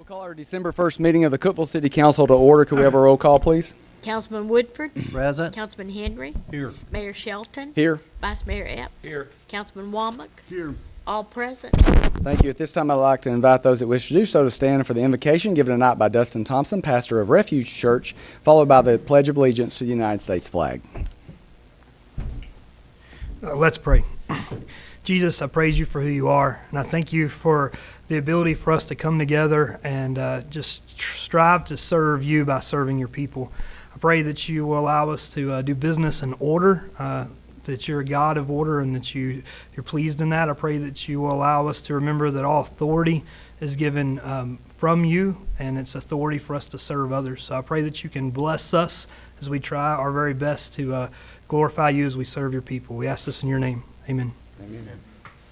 We'll call our December 1st meeting of the Cookeville City Council to order. Could we have a roll call, please? Councilman Woodford. Present. Councilman Henry. Here. Mayor Shelton. Here. Vice Mayor Epps. Here. Councilman Womack. Here. All present. Thank you. At this time, I'd like to invite those that wish to do so to stand for the invocation given tonight by Dustin Thompson, pastor of Refuge Church, followed by the Pledge of Allegiance to the United States flag. Let's pray. Jesus, I praise you for who you are, and I thank you for the ability for us to come together and just strive to serve you by serving your people. I pray that you will allow us to do business in order, that you're a God of order and that you're pleased in that. I pray that you will allow us to remember that all authority is given from you, and it's authority for us to serve others. So I pray that you can bless us as we try our very best to glorify you as we serve your people. We ask this in your name. Amen. Amen.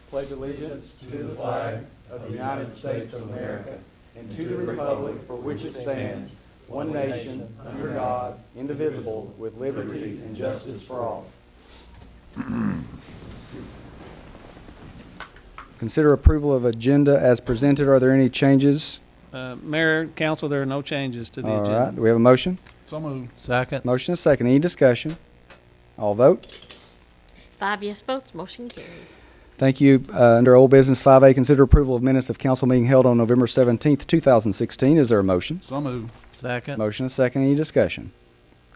Pledge allegiance to the flag of the United States of America and to the republic for which it stands, one nation, under God, indivisible, with liberty and justice for all. Consider approval of agenda as presented. Are there any changes? Mayor, council, there are no changes to the agenda. All right. Do we have a motion? So moved. Second. Motion is second. Any discussion? All vote. 5 yes votes, motion carries. Thank you. Under old business 5A, consider approval of minutes of council meeting held on November 17th, 2016. Is there a motion? So moved. Second. Motion is second. Any discussion?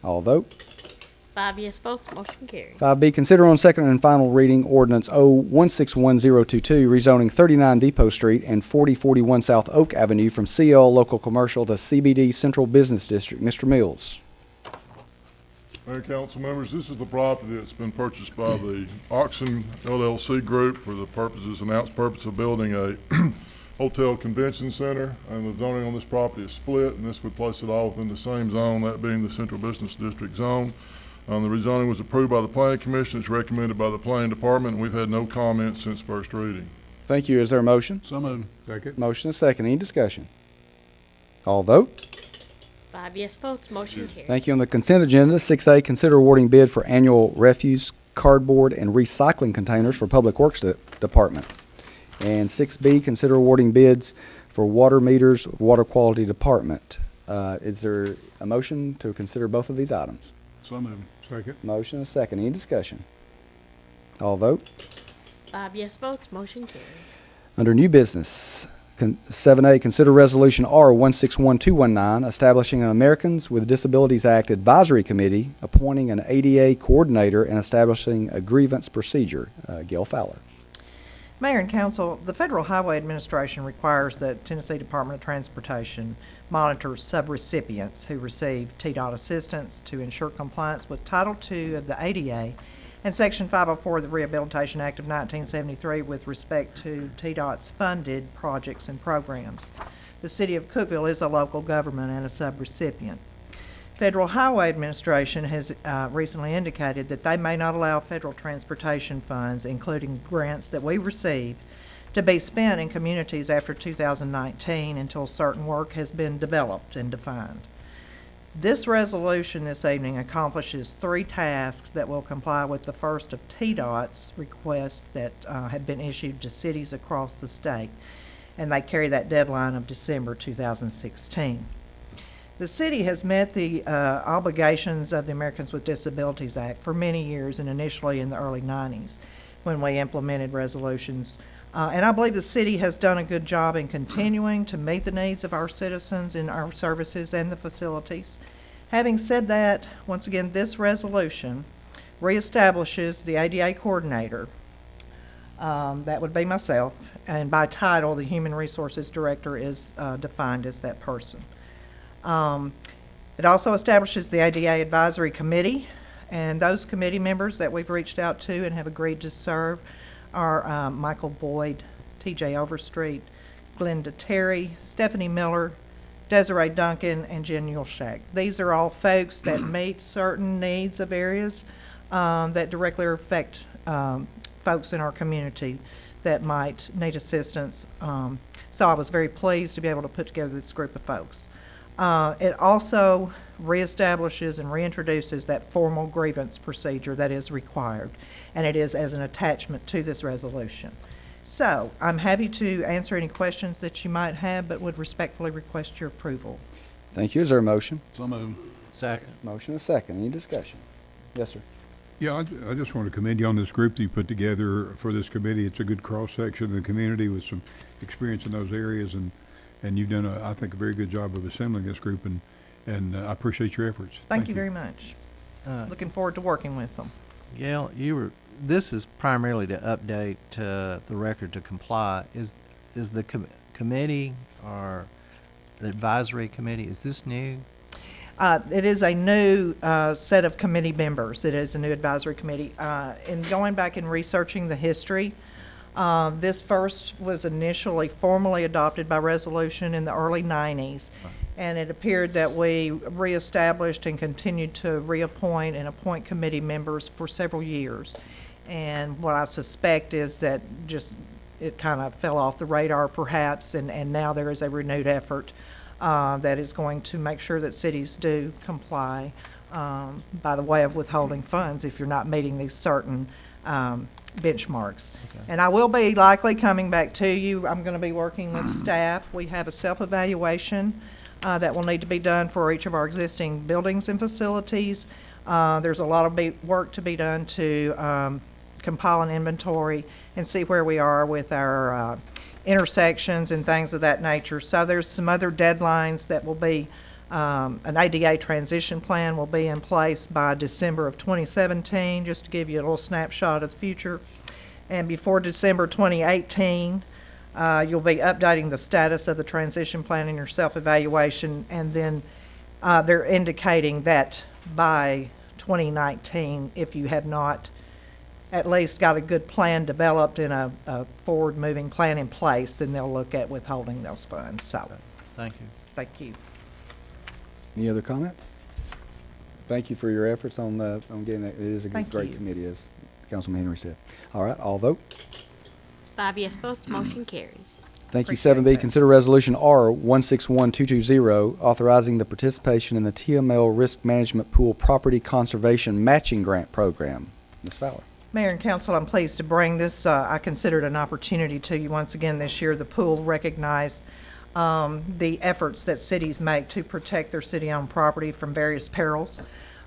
All vote. 5 yes votes, motion carries. 5B, consider on second and final reading ordinance O161022, rezoning 39 Depot Street and 4041 South Oak Avenue from CL Local Commercial to CBD Central Business District. Mr. Mills. Mayor, council members, this is the property that's been purchased by the Oxen LLC Group for the announced purpose of building a hotel convention center, and the zoning on this property is split, and this would place it all within the same zone, that being the Central Business District zone. The rezoning was approved by the Planning Commission. It's recommended by the Planning Department, and we've had no comments since first reading. Thank you. Is there a motion? So moved. Second. Motion is second. Any discussion? All vote. 5 yes votes, motion carries. Thank you. On the consent agenda, 6A, consider awarding bid for annual refuse, cardboard, and recycling containers for Public Works Department. And 6B, consider awarding bids for water meters, Water Quality Department. Is there a motion to consider both of these items? So moved. Second. Motion is second. Any discussion? All vote. 5 yes votes, motion carries. Under new business, 7A, consider resolution R161219, establishing an Americans with Disabilities Act Advisory Committee, appointing an ADA coordinator, and establishing a grievance procedure. Gail Fowler. Mayor and Council, the Federal Highway Administration requires that Tennessee Department of Transportation monitors subrecipients who receive TDOT assistance to ensure compliance with Title II of the ADA and Section 504 of the Rehabilitation Act of 1973 with respect to TDOT's funded projects and programs. The City of Cookeville is a local government and a subrecipient. Federal Highway Administration has recently indicated that they may not allow federal transportation funds, including grants that we receive, to be spent in communities after 2019 until certain work has been developed and defined. This resolution this evening accomplishes 3 tasks that will comply with the first of TDOT's requests that have been issued to cities across the state, and they carry that deadline of December 2016. The city has met the obligations of the Americans with Disabilities Act for many years, and initially in the early 90s when we implemented resolutions. And I believe the city has done a good job in continuing to meet the needs of our citizens in our services and the facilities. Having said that, once again, this resolution reestablishes the ADA coordinator. That would be myself, and by title, the Human Resources Director is defined as that person. It also establishes the ADA Advisory Committee, and those committee members that we've reached out to and have agreed to serve are Michael Boyd, T.J. Overstreet, Glenda Terry, Stephanie Miller, Desiree Duncan, and Jen Yulshak. These are all folks that meet certain needs of areas that directly affect folks in our community that might need assistance. So I was very pleased to be able to put together this group of folks. It also reestablishes and reintroduces that formal grievance procedure that is required, and it is as an attachment to this resolution. So I'm happy to answer any questions that you might have, but would respectfully request your approval. Thank you. Is there a motion? So moved. Second. Motion and a second. Any discussion? Yes, sir. Yeah, I just want to commend you on this group that you put together for this committee. It's a good cross-section of the community with some experience in those areas, and you've done, I think, a very good job of assembling this group, and I appreciate your efforts. Thank you very much. Uh, Looking forward to working with them. Gail, this is primarily to update the record to comply. Is the committee or the advisory committee, is this new? It is a new set of committee members. It is a new advisory committee. In going back and researching the history, this first was initially formally adopted by resolution in the early 90s. And it appeared that we reestablished and continued to reappoint and appoint committee members for several years. And what I suspect is that just it kind of fell off the radar perhaps, and now there is a renewed effort that is going to make sure that cities do comply by the way of withholding funds if you're not meeting these certain benchmarks. Okay. And I will be likely coming back to you. I'm going to be working with staff. We have a self-evaluation that will need to be done for each of our existing buildings and facilities. There's a lot of work to be done to compile an inventory and see where we are with our intersections and things of that nature. So there's some other deadlines that will be, an ADA transition plan will be in place by December of 2017, just to give you a little snapshot of the future. And before December 2018, you'll be updating the status of the transition plan in your self-evaluation, and then they're indicating that by 2019, if you have not at least got a good plan developed and a forward-moving plan in place, then they'll look at withholding those funds. So, Thank you. thank you. Any other comments? Thank you for your efforts on getting that. It is a Thank great you. committee, as Councilman Henry said. All right, all vote. 5 yes votes, motion carries. Thank you. Appreciate 7B, that. consider resolution R 161220, authorizing the participation in the TML Risk Management Pool Property Conservation Matching Grant Program. Ms. Fowler. Mayor and council, I'm pleased to bring this. I consider it an opportunity to you once again this year. The pool recognized the efforts that cities make to protect their city-owned property from various perils.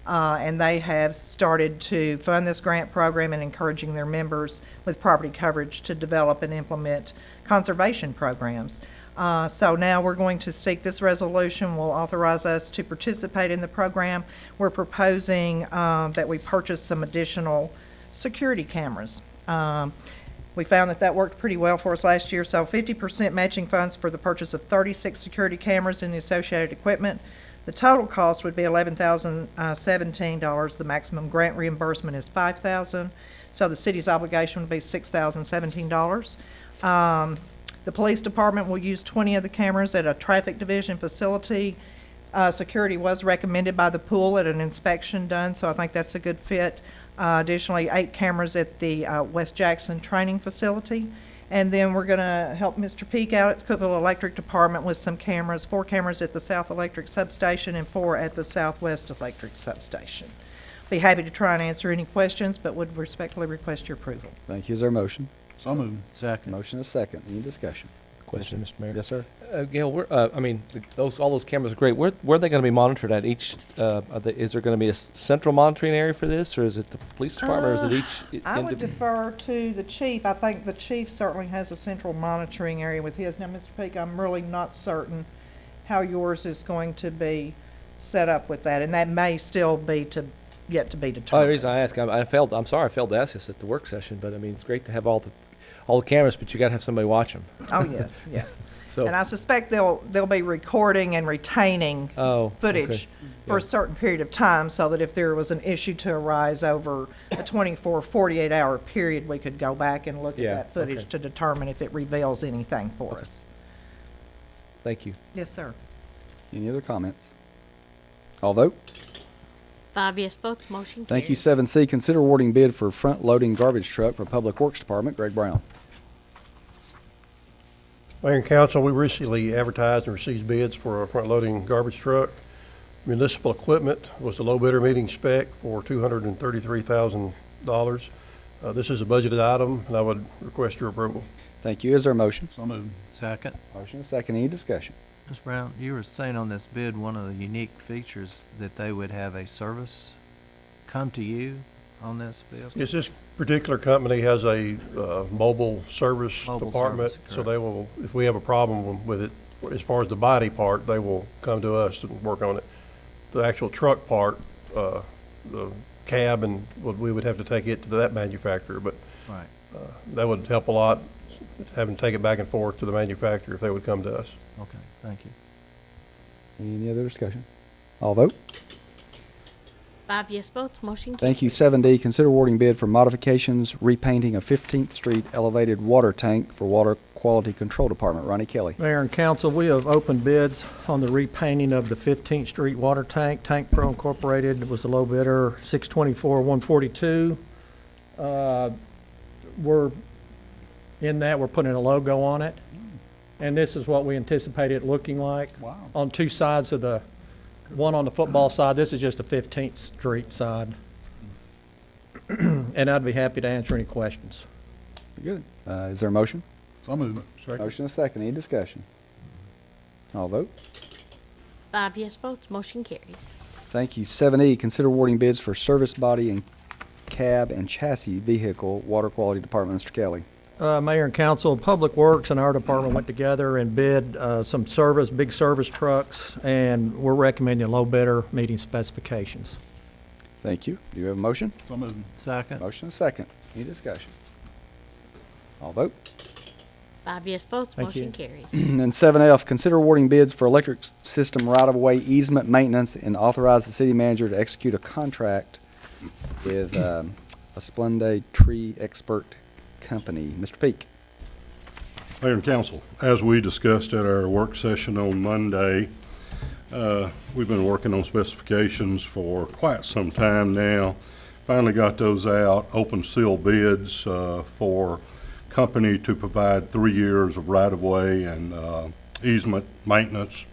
And they have started to fund this grant program and encouraging their members with property coverage to develop and implement conservation programs. So now we're going to seek this resolution will authorize us to participate in the program. We're proposing that we purchase some additional security cameras. We found that worked pretty well for us last year, so 50% matching funds for the purchase of 36 security cameras and the associated equipment. The total cost would be $11,017. The maximum grant reimbursement is $5,000, so the city's obligation would be $6,017. The police department will use 20 of the cameras at a traffic division facility. Security was recommended by the pool at an inspection done, so I think that's a good fit. Additionally, 8 cameras at the West Jackson training facility. And then we're going to help Mr. Peak out at the Cookeville Electric Department with some cameras, 4 cameras at the South Electric Substation and 4 at the Southwest Electric Substation. Be happy to try and answer any questions, but would respectfully request your approval. Thank you. Is there a motion? So moved. Second. Motion is second. Any discussion? Question, Mr. Mayor. Yes, sir. Gail, all those cameras are great. Where are they going to be monitored at each? Is there going to be a central monitoring area for this, or is it the police department, or is it each? I would defer to the chief. I think the chief certainly has a central monitoring area with his. Now, Mr. Peak, I'm really not certain how yours is going to be set up with that, and that may still be yet to be determined. The reason I ask, I'm sorry I failed to ask this at the work session, but I mean, it's great to have all the cameras, but you got to have somebody watch them. Oh, yes, yes. So, And I suspect they'll be recording and retaining footage okay. for a Yeah. certain period of time so that if there was an issue to arise over a 48-hour period, we could go back and look at Yeah, that footage okay. to determine if it reveals anything for Okay. us. Thank you. Yes, sir. Any other comments? All vote. 5 yes votes, motion carries. Thank you. 7C, consider awarding bid for front-loading garbage truck for Public Works Department. Greg Brown. Mayor and council, we recently advertised and received bids for a front-loading garbage truck. Municipal equipment was the low bidder meeting spec for $233,000. This is a budgeted item, and I would request your approval. Thank you. Is there a motion? So moved. Second. Motion and second. Any discussion? Mr. Brown, you were saying on this bid, one of the unique features that they would have a service come to you on this bid? Yes, this particular company has a mobile service Mobile department, service, so correct. they will, if we have a problem with it, as far as the body part, they will come to us and work on it. The actual truck part, the cab, and we would have to take it to that manufacturer, but Right. that would help a lot, having to take it back and forth to the manufacturer if they would come to us. Okay, thank you. Any other discussion? All vote. 5 yes votes, motion carries. Thank you. 7D, consider awarding bid for modifications, repainting of 15th Street elevated water tank for Water Quality Control Department. Ronnie Kelly. Mayor and council, we have opened bids on the repainting of the 15th Street water tank. Tank Pro Incorporated was the low bidder, $624,142. We're in that, we're putting a logo on it. And this is what we anticipate it looking like. Wow. On two sides of the, one on the football side, this is just the 15th Street side. And I'd be happy to answer any questions. Good. Is there a motion? So moved. Second. Motion and second. Any discussion? All vote. 5 yes votes, motion carries. Thank you. 7E, consider awarding bids for service body and cab and chassis vehicle Water Quality Department. Mr. Kelly. Mayor and council, Public Works and our department went together and bid some service, big service trucks, and we're recommending a low bidder meeting specifications. Thank you. Do you have a motion? So moved. Second. Motion and second. Any discussion? All vote. 5 yes votes, Thank motion you. carries. And 7F, consider awarding bids for electric system right-of-way easement maintenance and authorize the city manager to execute a contract with a Splendid Tree Expert Company. Mr. Peak. Mayor and council, as we discussed at our work session on Monday, we've been working on specifications for quite some time now. Finally got those out, open seal bids for company to provide 3 years of right-of-way and easement maintenance,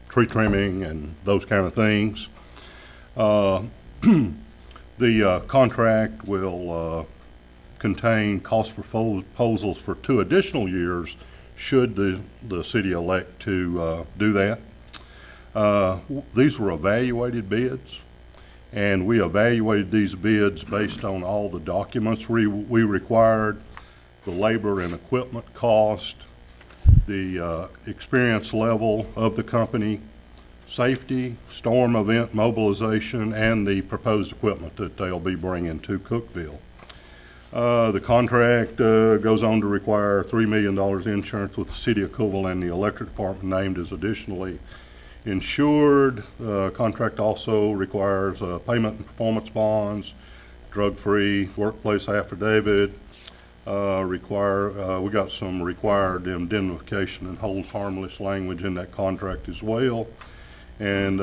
tree trimming, and those kind of things. The contract will contain cost proposals for 2 additional years should the city elect to do that. These were evaluated bids, and we evaluated these bids based on all the documents we required, the labor and equipment cost, the experience level of the company, safety, storm event mobilization, and the proposed equipment that they'll be bringing to Cookeville. The contract goes on to require $3 million insurance with the city of Cookeville and the electric department named as additionally insured. Contract also requires payment and performance bonds, drug-free workplace affidavit. We got some required indemnification and hold harmless language in that contract as well. And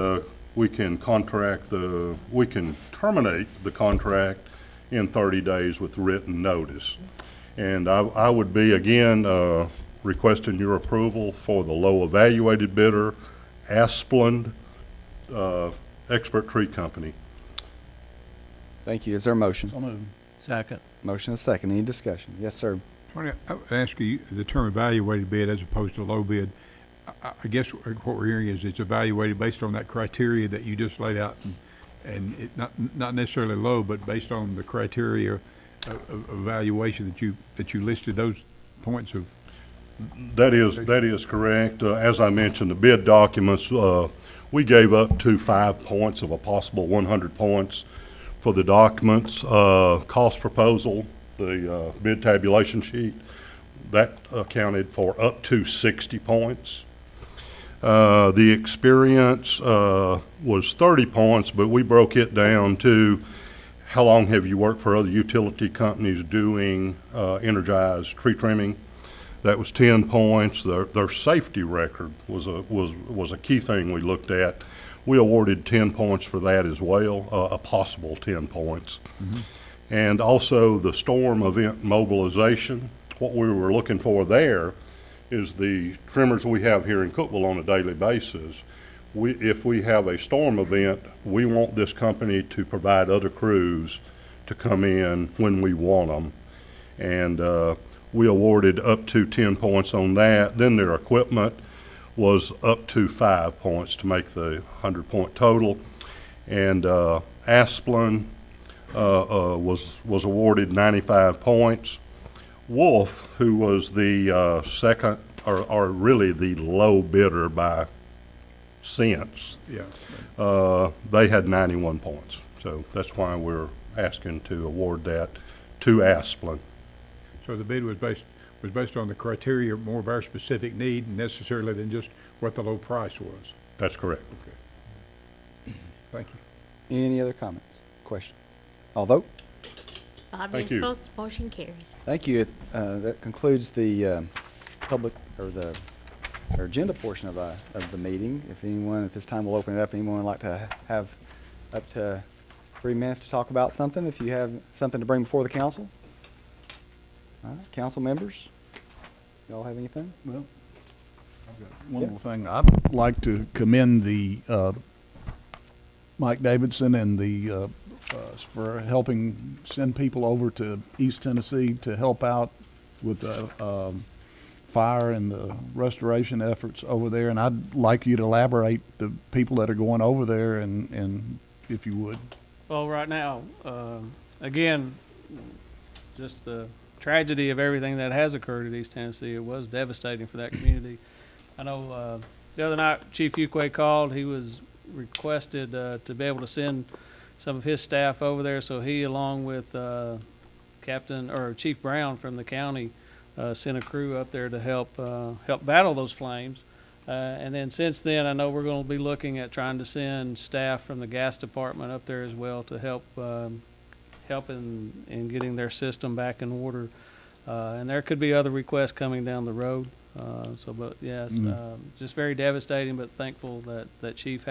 we can terminate the contract in 30 days with written notice. And I would be, again, requesting your approval for the low evaluated bidder, Asplund Expert Tree Company. Thank you. Is there a motion? So moved. Second. Motion and second. Any discussion? Yes, sir. Tony, I would ask you, the term evaluated bid as opposed to low bid, I guess what we're hearing is it's evaluated based on that criteria that you just laid out, and it not necessarily low, but based on the criteria of evaluation that you listed those points of. That is correct. As I mentioned, the bid documents, we gave up to 5 points of a possible 100 points for the documents. Cost proposal, the bid tabulation sheet, that accounted for up to 60 points. The experience was 30 points, but we broke it down to how long have you worked for other utility companies doing energized tree trimming. That was 10 points. Their safety record was a key thing we looked at. We awarded 10 points for that as well, a possible 10 points. Mm-hmm. And also the storm event mobilization. What we were looking for there is the trimmers we have here in Cookeville on a daily basis. If we have a storm event, we want this company to provide other crews to come in when we want them. And we awarded up to 10 points on that. Then their equipment was up to 5 points to make the 100-point total. And Asplin was awarded 95 points. Wolf, who was the second, or really the low bidder by cents, Yeah. they had 91 points. So that's why we're asking to award that to Asplin. So the bid was based on the criteria more of our specific need necessarily than just what the low price was. That's correct. Okay. Thank you. Any other comments, questions? All vote. 5 Thank yes you. votes, motion carries. Thank you. That concludes the public, or the agenda portion of the meeting. If anyone, at this time, we'll open it up. Anyone would like to have up to 3 minutes to talk about something, if you have something to bring before the council? All right, council members, y'all have anything? Well, I've got one Yeah. more thing. I'd like to commend the Mike Davidson and the for helping send people over to East Tennessee to help out with the fire and the restoration efforts over there. And I'd like you to elaborate the people that are going over there, and if you would. Well, right now, again, just the tragedy of everything that has occurred at East Tennessee, it was devastating for that community. I know the other night Chief Uquay called. He was requested to be able to send some of his staff over there, so he, along with Chief Brown from the county, sent a crew up there to help battle those flames. And then since then, I know we're going to be looking at trying to send staff from the gas department up there as well to help in getting their system back in order. And there could be other requests coming down the road. But yes, just very devastating, but thankful that Chief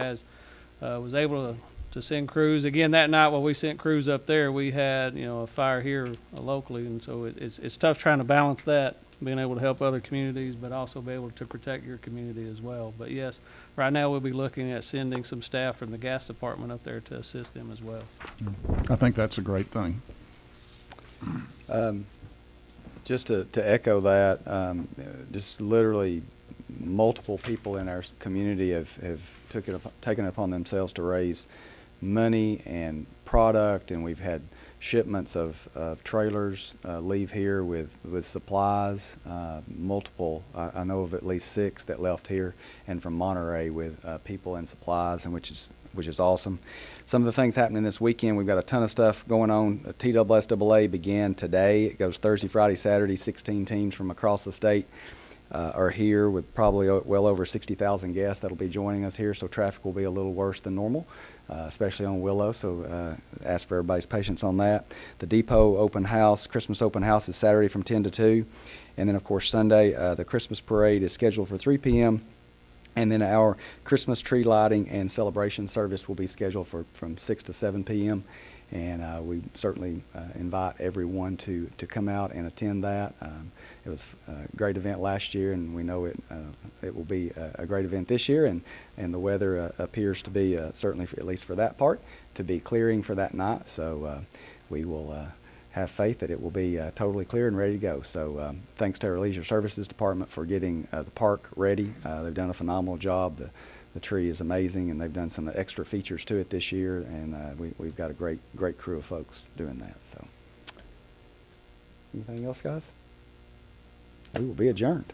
was able to send crews. Again, that night while we sent crews up there, we had a fire here locally, and so it's tough trying to balance that, being able to help other communities, but also be able to protect your community as well. But yes, right now we'll be looking at sending some staff from the gas department up there to assist them as well. I think that's a great thing. Just to echo that, just literally multiple people in our community have taken it upon themselves to raise money and product, and we've had shipments of trailers leave here with supplies, multiple, I know of at least 6 that left here, and from Monterey with people and supplies, and which is awesome. Some of the things happening this weekend, we've got a ton of stuff going on. TSSAA began today. It goes Thursday, Friday, Saturday. 16 teams from across the state are here with probably well over 60,000 guests that'll be joining us here, so traffic will be a little worse than normal, especially on Willow, so ask for everybody's patience on that. The Depot open house, Christmas open house, is Saturday from 10 to 2, and then of course Sunday, the Christmas parade is scheduled for 3 p.m., and then our Christmas tree lighting and celebration service will be scheduled from 6 to 7 p.m., and we certainly invite everyone to come out and attend that. It was a great event last year, and we know it will be a great event this year, and the weather appears to be, certainly at least for that part, to be clearing for that night, so we will have faith that it will be totally clear and ready to go. So thanks to our Leisure Services Department for getting the park ready. They've done a phenomenal job. The tree is amazing, and they've done some extra features to it this year, and we've got a great crew of folks doing that. So anything else, guys? We will be adjourned.